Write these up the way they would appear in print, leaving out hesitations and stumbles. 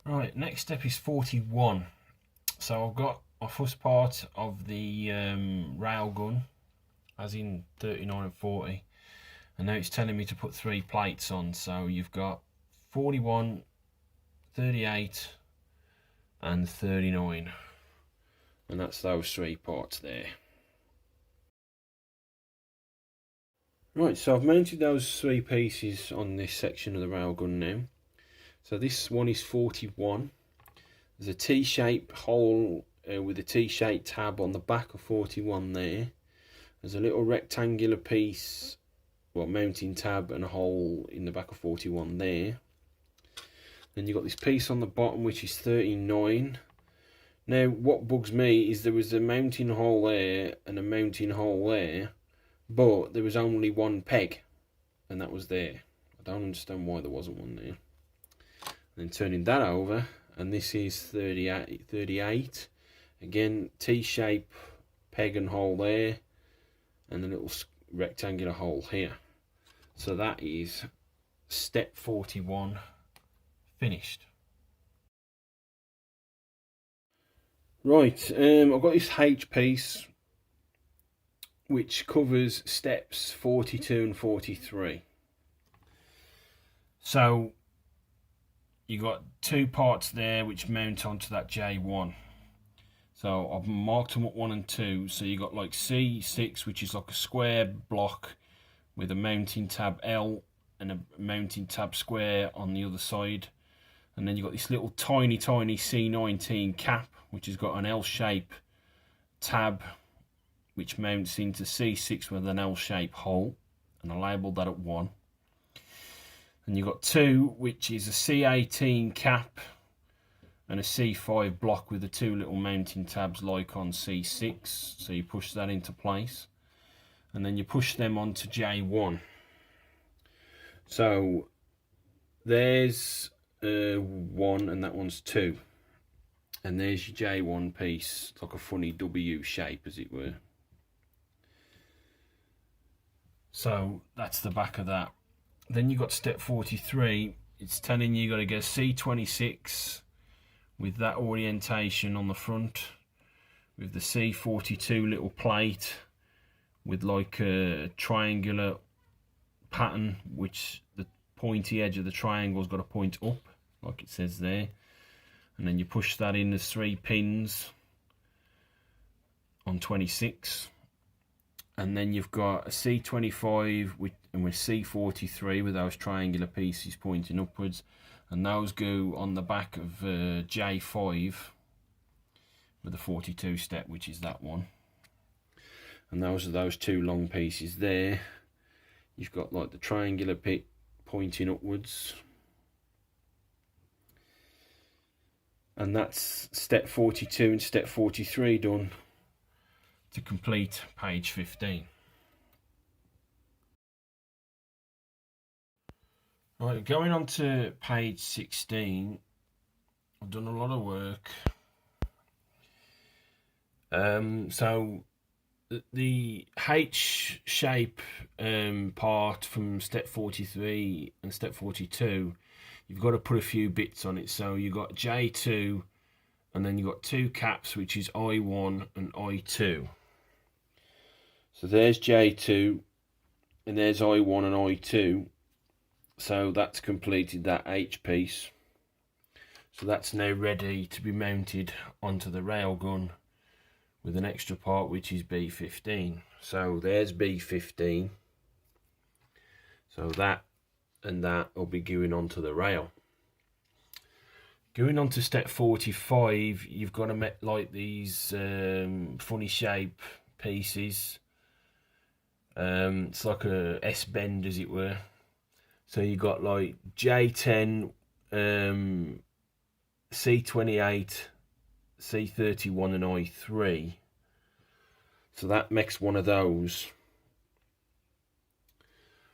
Right, next step is 41. So I've got my first part of the rail gun, as in 39 and 40, and now it's telling me to put 3 plates on. So you've got 41, 38 and 39, and that's those 3 parts there. Right, so I've mounted those 3 pieces on this section of the railgun now. So this one is 41. There's a T-shaped hole with a T-shaped tab on the back of 41 there. There's a little rectangular piece, well, mounting tab and a hole in the back of 41 there. Then you've got this piece on the bottom which is 39. Now what bugs me is there was a mounting hole there and a mounting hole there, but there was only one peg and that was there. I don't understand why there wasn't one there. Then turning that over, and this is 38. Again, T-shape peg and hole there, and a little rectangular hole here. So that is step 41 finished. Right, I've got this H piece which covers steps 42 and 43. So you got 2 parts there which mount onto that J1. So I've marked them up 1 and 2. So you got like C6, which is like a square block with a mounting tab L and a mounting tab square on the other side. And then you got this little tiny C19 cap, which has got an L shape tab which mounts into C6 with an L shape hole, and I labelled that at 1. And you've got 2, which is a C18 cap and a C5 block with the 2 little mounting tabs like on C6. So you push that into place, and then you push them onto J1. So there's 1 and that one's 2. And there's your J1 piece, like a funny W shape as it were. So that's the back of that. Then you got step 43. It's telling you got to go C26 with that orientation on the front, with the C42 little plate with like a triangular pattern, which the pointy edge of the triangle's got to point up like it says there. And then you push that in as 3 pins on 26. And then you've got a C25 with C43 with those triangular pieces pointing upwards, and those go on the back of J5 with the 42 step, which is that one. And those are those 2 long pieces there. You've got like the triangular bit pointing upwards, and that's step 42 and step 43 done to complete page 15. Right, going on to page 16, I've done a lot of work. So the H shape part from step 43 and step 42, you've got to put a few bits on it. So you've got J2, and then you've got 2 caps, which is I1 and I2. So there's J2 and there's I1 and I2. So that's completed that H piece. So that's now ready to be mounted onto the railgun with an extra part, which is B15. So there's B15. So that and that will be going onto the rail. Going on to step 45, you've got to make like these funny shape pieces. It's like a S bend as it were. So you got like J10, C28, C31 and I3. So that makes one of those.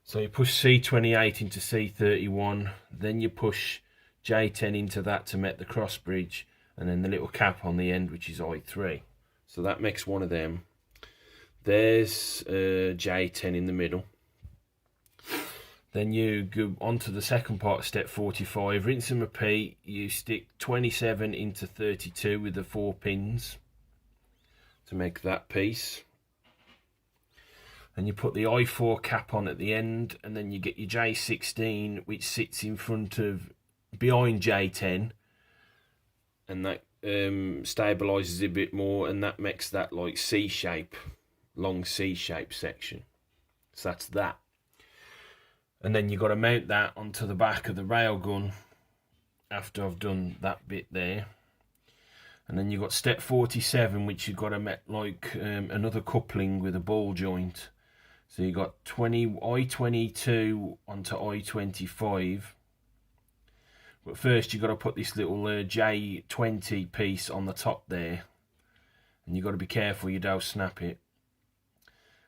So you push C28 into C31, then you push J10 into that to make the cross bridge, and then the little cap on the end, which is I3. So that makes one of them. There's J10 in the middle. Then you go on to the second part of step 45, rinse and repeat. You stick 27 into 32 with the 4 pins to make that piece. And you put the I4 cap on at the end, and then you get your J16, which sits in front of, behind J10, and that stabilizes a bit more, and that makes that like C shape, long C shape section. So that's that. And then you've got to mount that onto the back of the railgun after I've done that bit there. And then you've got step 47, which you've got to make like another coupling with a ball joint. So you've got I22 onto I25. But first you've got to put this little J20 piece on the top there. And you've got to be careful you don't snap it.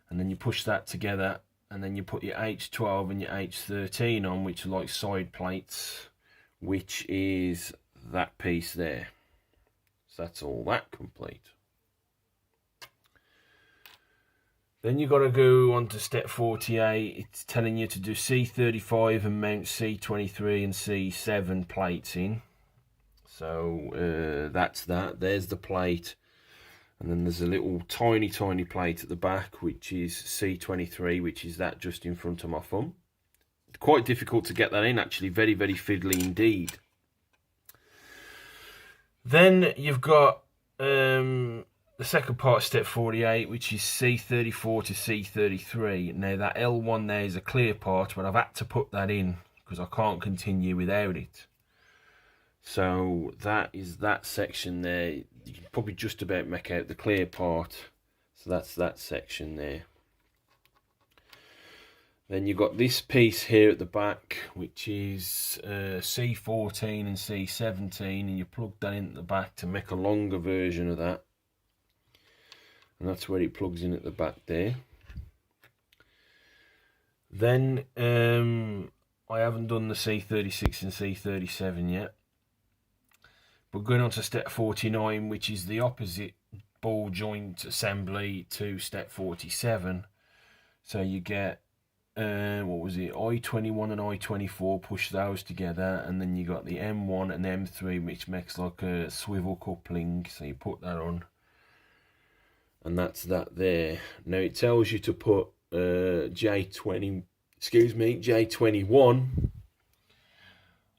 And then you push that together. And then you put your H12 and your H13 on, which are like side plates, which is that piece there. So that's all that complete. Then you've got to go on to step 48. It's telling you to do C35 and mount C23 and C7 plates in. So that's that. There's the plate. And then there's a little tiny plate at the back, which is C23, which is that just in front of my thumb. Quite difficult to get that in, actually. Very fiddly indeed. Then you've got the second part of step 48, which is C34 to C33. Now that L1 there is a clear part, but I've had to put that in because I can't continue without it. So that is that section there. You can probably just about make out the clear part. So that's that section there. Then you've got this piece here at the back, which is C14 and C17, and you plug that in at the back to make a longer version of that. And that's where it plugs in at the back there. Then I haven't done the C36 and C37 yet. But going on to step 49, which is the opposite ball joint assembly to step 47. So you get, what was it, I21 and I24, push those together, and then you got the M1 and M3, which makes like a swivel coupling. So you put that on. And that's that there. Now it tells you to put J21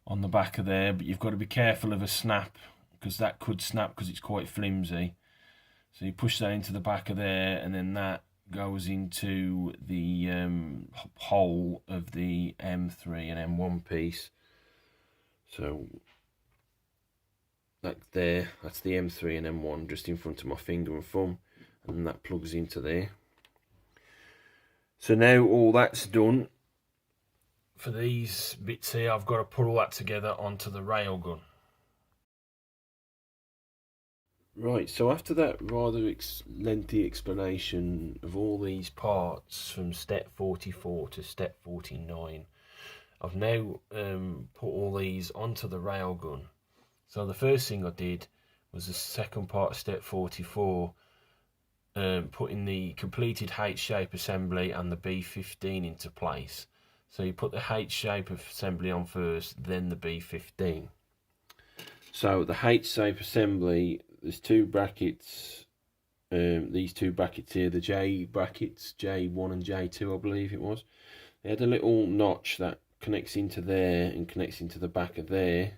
on the back of there, but you've got to be careful of a snap, because that could snap because it's quite flimsy. So you push that into the back of there, and then that goes into the hole of the M3 and M1 piece. So that there, that's the M3 and M1 just in front of my finger and thumb, and that plugs into there. So now all that's done, for these bits here, I've got to put all that together onto the railgun. Right, so after that rather lengthy explanation of all these parts from step 44 to step 49, I've now put all these onto the railgun. So the first thing I did was the second part of step 44, putting the completed H-shape assembly and the B15 into place. So you put the H-shape assembly on first, then the B15. So the H-shape assembly, there's two brackets, these two brackets here, the J brackets, J1 and J2 I believe it was. They had a little notch that connects into there and connects into the back of there.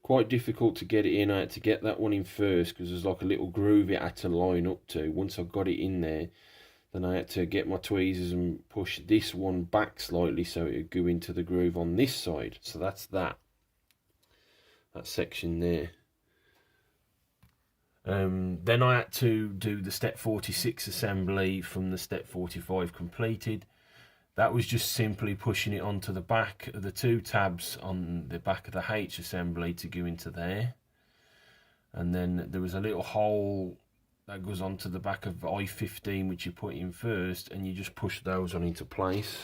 Quite difficult to get it in. I had to get that one in first because there's like a little groove it had to line up to. Once I got it in there, then I had to get my tweezers and push this one back slightly so it would go into the groove on this side. So that's that section there. Then I had to do the step 46 assembly from the step 45 completed. That was just simply pushing it onto the back of the two tabs on the back of the H assembly to go into there. And then there was a little hole that goes onto the back of I15, which you put in first, and you just push those on into place.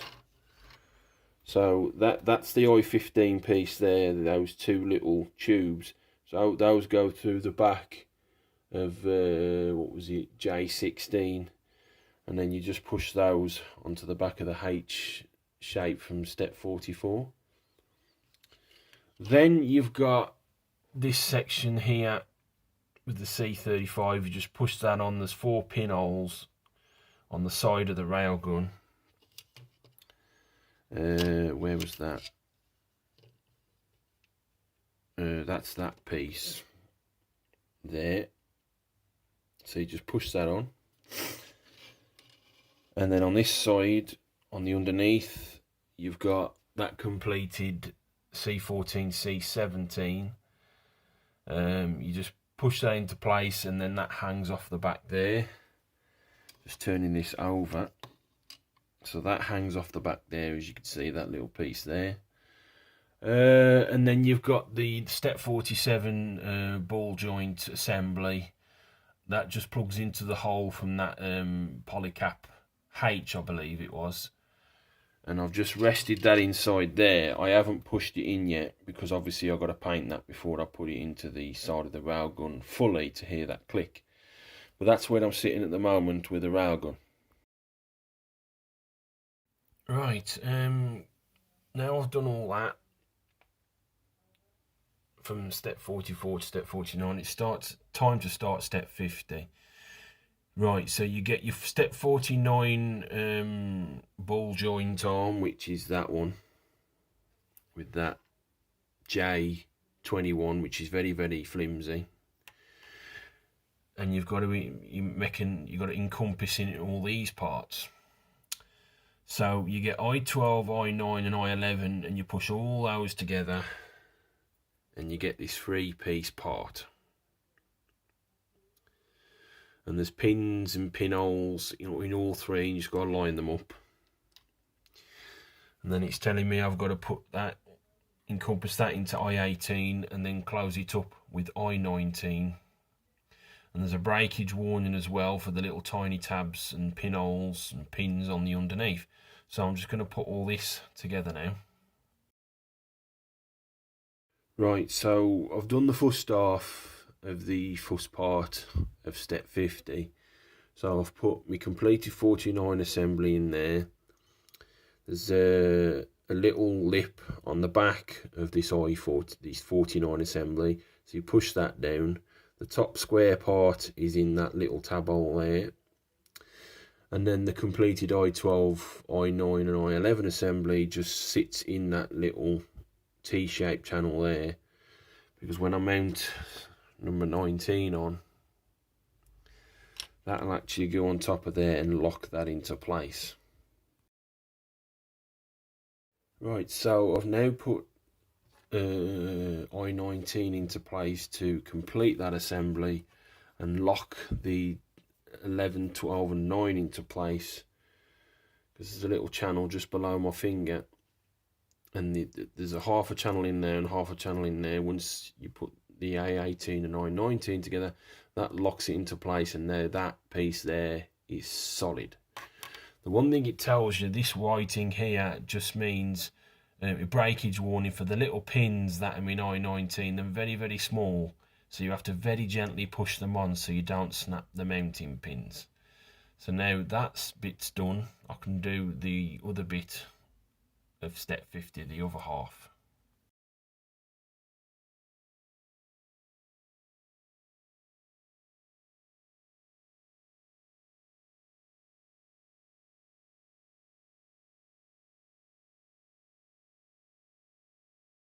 So that's the I15 piece there, those two little tubes. So those go through the back of, what was it, J16. And then you just push those onto the back of the H shape from step 44. Then you've got this section here with the C35. You just push that on. There's 4 pinholes on the side of the railgun. Where was that? That's that piece there. So you just push that on, and then on this side, on the underneath, you've got that completed C14, C17. You just push that into place, and then that hangs off the back there. Just turning this over, so that hangs off the back there, as you can see, that little piece there. And then you've got the step 47 ball joint assembly that just plugs into the hole from that polycap H, I believe it was. And I've just rested that inside there. I haven't pushed it in yet because obviously I've got to paint that before I put it into the side of the railgun fully to hear that click. But that's where I'm sitting at the moment with the railgun. Right, now I've done all that from step 44 to step 49, it starts time to start step 50. Right, so you get your step 49 ball joint arm, which is that one with that J21, which is very, very flimsy. And you've got to encompass in all these parts. So you get I12, I9 and I11, and you push all those together and you get this 3-piece part. And there's pins and pinholes, in all 3, and you just got to line them up. And then it's telling me I've got to encompass that into I18 and then close it up with I19. And there's a breakage warning as well for the little tiny tabs and pinholes and pins on the underneath. So I'm just going to put all this together now. Right, so I've done the first half of the first part of step 50. So I've put my completed 49 assembly in there. There's a little lip on the back of this 49 assembly. So you push that down. The top square part is in that little tab hole there. And then the completed I12, I9 and I11 assembly just sits in that little T-shaped channel there, because when I mount number 19 on, that'll actually go on top of there and lock that into place. Right, so I've now put I19 into place to complete that assembly and lock the 11, 12 and 9 into place, because there's a little channel just below my finger, and there's a half a channel in there and half a channel in there. Once you put the A18 and I19 together, that locks it into place, and now that piece there is solid. The one thing it tells you, this whiting here just means a breakage warning for the little pins that are in I19. They're very, very small, so you have to very gently push them on so you don't snap the mounting pins. So now that bit's done, I can do the other bit of step 50, the other half.